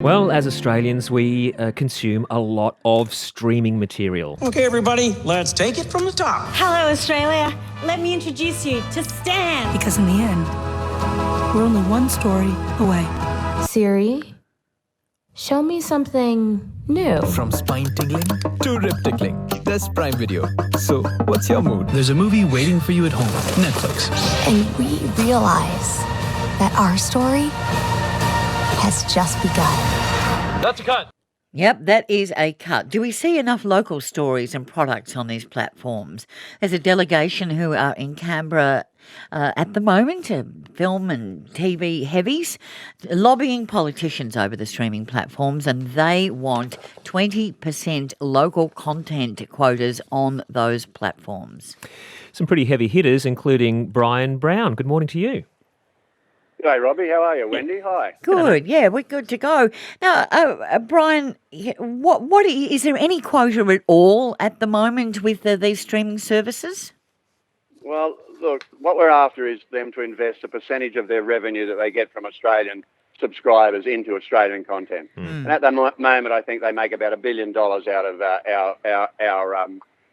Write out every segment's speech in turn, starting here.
Well, as Australians, we consume a lot of streaming material. Okay, everybody, let's take it from the top. Hello, Australia. Let me introduce you to Stan. Because in the end, we're only one story away. Siri, show me something new. From spine-tingling to rip-tickling, there's Prime Video. So, what's your mood? There's a movie waiting for you at home. Netflix. And we realize that our story has just begun. That's a cut. Yep, that is a cut. Do we see enough local stories and products on these platforms? There's a delegation who are in Canberra at the moment, film and TV heavies, lobbying politicians over the streaming platforms, and they want 20% local content quotas on those platforms. Some pretty heavy hitters, including Bryan Brown. Good morning to you. G'day, Robbie. How are you? Wendy, hi. Good, yeah, we're good to go. Now, Bryan, what is there any quota at all at the moment with these streaming services? Well, look, what we're after is them to invest a percentage of their revenue that they get from Australian subscribers into Australian content. And at the moment, I think they make about $1 billion out of our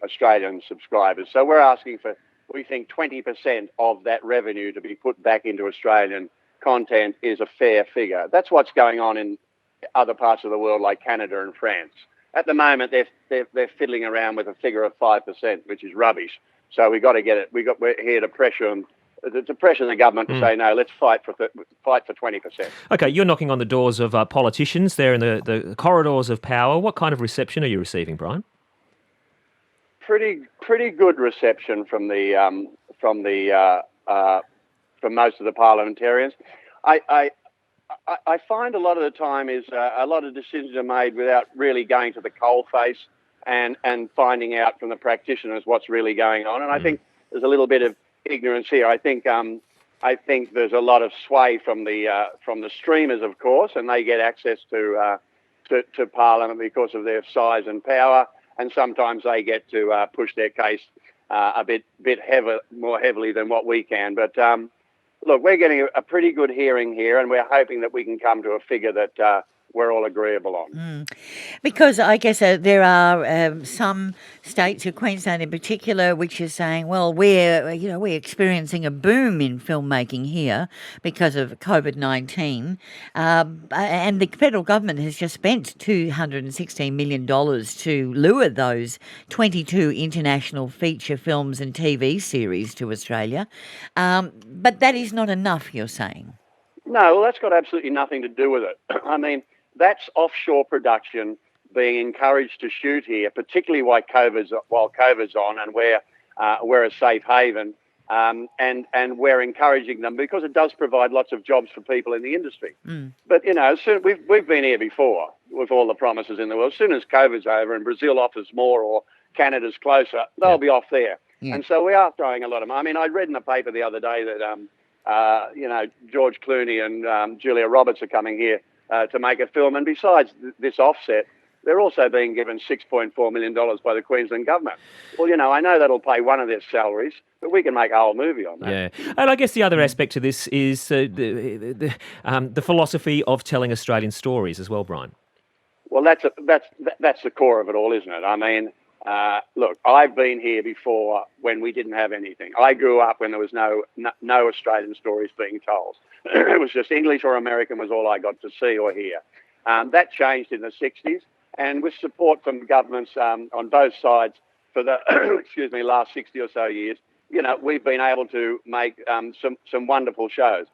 Australian subscribers. So we're asking for, we think 20% of that revenue to be put back into Australian content is a fair figure. That's what's going on in other parts of the world like Canada and France. At the moment, they're fiddling around with a figure of 5%, which is rubbish. So we've got to get it. We're here to pressure them, to pressure the government to say, no, let's fight for 20%. Okay, you're knocking on the doors of politicians there in the corridors of power. What kind of reception are you receiving, Bryan? Pretty good reception from most of the parliamentarians. I find a lot of the time is a lot of decisions are made without really going to the coalface and finding out from the practitioners what's really going on. And I think there's a little bit of ignorance here. I think there's a lot of sway from the streamers, of course, and they get access to Parliament because of their size and power. And sometimes they get to push their case a bit more heavily than what we can. But look, we're getting a pretty good hearing here, and we're hoping that we can come to a figure that we're all agreeable on. Because I guess there are some states, Queensland in particular, which is saying, well, we're experiencing a boom in filmmaking here because of COVID-19, and the federal government has just spent $216 million to lure those 22 international feature films and TV series to Australia, but that is not enough, you're saying? No, well, that's got absolutely nothing to do with it. I mean, that's offshore production being encouraged to shoot here, particularly while COVID's on, and we're a safe haven, and we're encouraging them because it does provide lots of jobs for people in the industry. But soon we've been here before with all the promises in the world. As soon as COVID's over and Brazil offers more or Canada's closer, they'll be off there. Yeah. And so we are throwing a lot of money. I mean, I read in the paper the other day that George Clooney and Julia Roberts are coming here to make a film. And besides this offset, they're also being given $6.4 million by the Queensland government. Well, I know that'll pay one of their salaries, but we can make a whole movie on that. Yeah, and I guess the other aspect to this is the philosophy of telling Australian stories as well, Bryan. Well, that's the core of it all, isn't it? I mean, look, I've been here before when we didn't have anything. I grew up when there was no Australian stories being told. It was just English or American was all I got to see or hear. That changed in the 60s, and with support from governments on both sides for the last 60 or so years, we've been able to make some wonderful shows.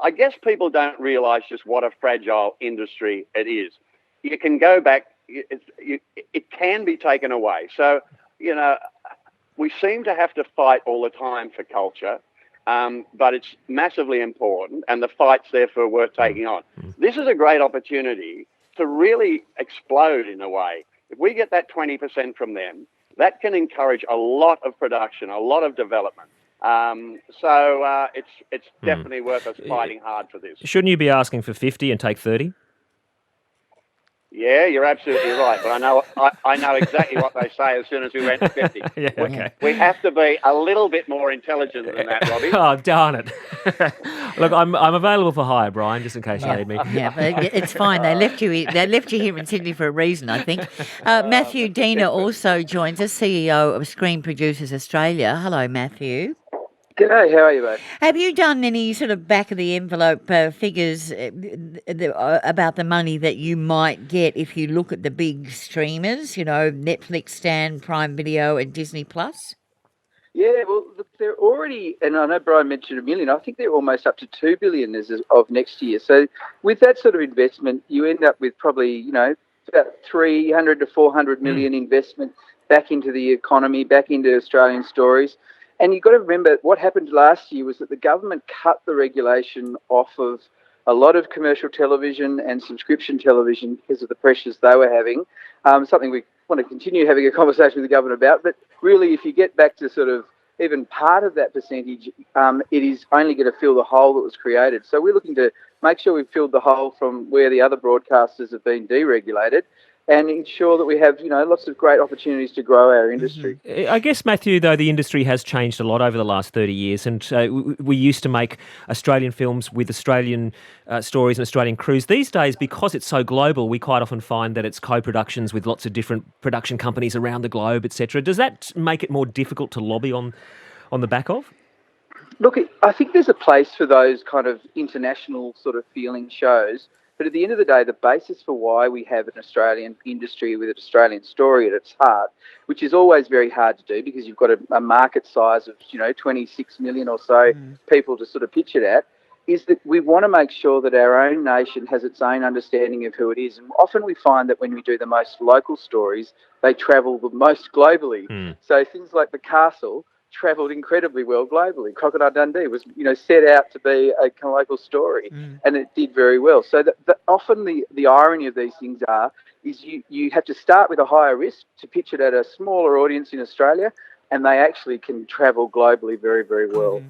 I guess people don't realise just what a fragile industry it is. You can go back. It can be taken away. So, we seem to have to fight all the time for culture, but it's massively important, and the fight's therefore worth taking on. This is a great opportunity to really explode in a way. If we get that 20% from them, that can encourage a lot of production, a lot of development. So it's definitely worth us fighting hard for this. Shouldn't you be asking for 50 and take 30? Yeah, you're absolutely right. But I know exactly what they say as soon as we went to 50. Yeah, okay. We have to be a little bit more intelligent than that, Robbie. Oh, darn it. Look, I'm available for hire, Brian, just in case you need me. Yeah, but it's fine. They left you here in Sydney for a reason, I think. Matthew Dina also joins us, CEO of Screen Producers Australia. Hello, Matthew. G'day, how are you, mate? Have you done any sort of back of the envelope figures about the money that you might get if you look at the big streamers, Netflix, Stan, Prime Video and Disney Plus? Yeah, well, look, they're already, and I know Brian mentioned $1 million, I think they're almost up to $2 billion of next year. So with that sort of investment, you end up with probably, about 300 to 400 million investment back into the economy, back into Australian stories. And you've got to remember what happened last year was that the government cut the regulation off of a lot of commercial television and subscription television because of the pressures they were having. Something we want to continue having a conversation with the government about. But really, if you get back to sort of even part of that percentage, it is only going to fill the hole that was created. So we're looking to make sure we've filled the hole from where the other broadcasters have been deregulated, and ensure that we have, lots of great opportunities to grow our industry. I guess, Matthew, though, the industry has changed a lot over the last 30 years, and we used to make Australian films with Australian stories and Australian crews. These days, because it's so global, we quite often find that it's co-productions with lots of different production companies around the globe, etc. Does that make it more difficult to lobby on the back of? Look, I think there's a place for those kind of international sort of feeling shows. But at the end of the day, the basis for why we have an Australian industry with an Australian story at its heart, which is always very hard to do because you've got a market size of, 26 million or so people to sort of pitch it at, is that we want to make sure that our own nation has its own understanding of who it is. And often we find that when we do the most local stories, they travel the most globally. So things like The Castle travelled incredibly well globally. Crocodile Dundee was, set out to be a local story, and it did very well. So often the irony of these things is you have to start with a higher risk to pitch it at a smaller audience in Australia, and they actually can travel globally very, very well.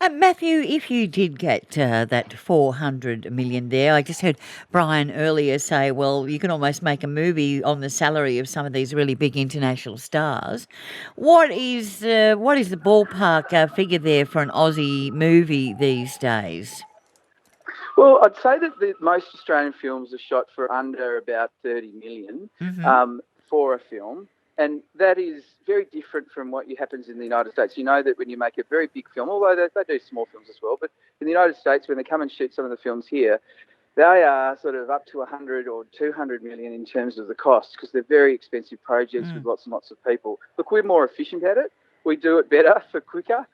Matthew, if you did get that 400 million there, I just heard Bryan earlier say, well, you can almost make a movie on the salary of some of these really big international stars. What is the ballpark figure there for an Aussie movie these days? Well, I'd say that most Australian films are shot for under about 30 million for a film. And that is very different from what happens in the United States. You know that when you make a very big film, although they do small films as well, but in the United States, when they come and shoot some of the films here, they are sort of up to 100 or 200 million in terms of the cost because they're very expensive projects with lots and lots of people. Look, we're more efficient at it. We do it better for quicker,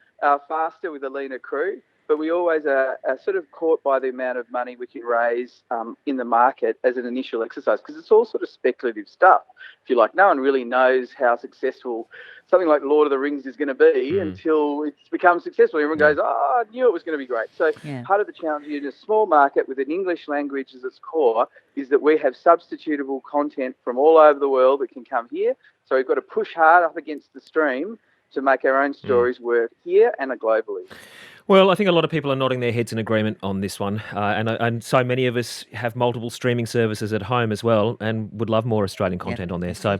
faster with a leaner crew. But we always are sort of caught by the amount of money we can raise in the market as an initial exercise because it's all sort of speculative stuff. If you like, no one really knows how successful something like Lord of the Rings is going to be until it's become successful. Everyone goes, I knew it was going to be great. So part of the challenge in a small market with an English language as its core is that we have substitutable content from all over the world that can come here. So we've got to push hard up against the stream to make our own stories work here and globally. Well, I think a lot of people are nodding their heads in agreement on this one, and so many of us have multiple streaming services at home as well, and would love more Australian content on there. So,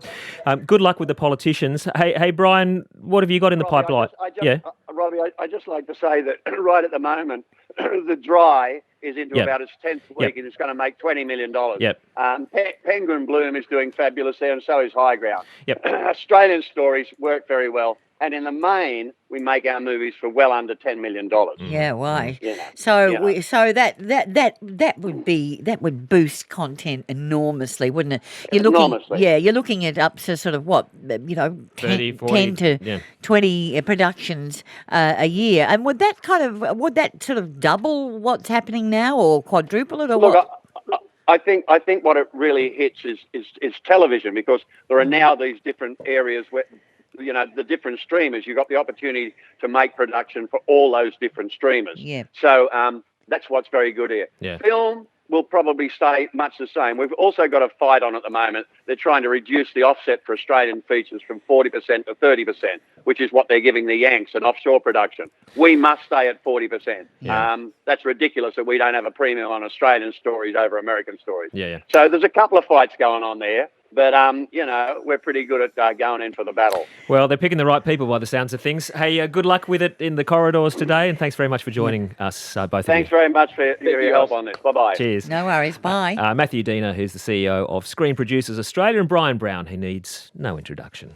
good luck with the politicians. Hey, Bryan, what have you got in the pipeline? Robbie, I just like to say that right at the moment, The Dry is into about its 10th week and it's going to make $20 million. Penguin Bloom is doing fabulous there, and so is High Ground. Australian stories work very well. And in the main, we make our movies for well under $10 million. Yeah, right. So that would boost content enormously, wouldn't it? You're looking at up to sort of what 30, 40, 10 to 20 productions a year, and would that sort of double what's happening now, or quadruple it, or what? I think what it really hits is television, because there are now these different areas where, the different streamers, you've got the opportunity to make production for all those different streamers. So that's what's very good here. Film, will probably stay much the same. We've also got a fight on at the moment. They're trying to reduce the offset for Australian features from 40% to 30%, which is what they're giving the Yanks in offshore production. We must stay at 40%. Yeah. That's ridiculous that we don't have a premium on Australian stories over American stories. Yeah. So there's a couple of fights going on there. But, we're pretty good at going in for the battle. Well, they're picking the right people by the sounds of things. Hey, good luck with it in the corridors today, and thanks very much for joining us, both of you. Thanks very much for your help on this. Bye-bye. Cheers. No worries. Bye. Matthew Diener, who's the CEO of Screen Producers Australia, and Bryan Brown, who needs no introduction.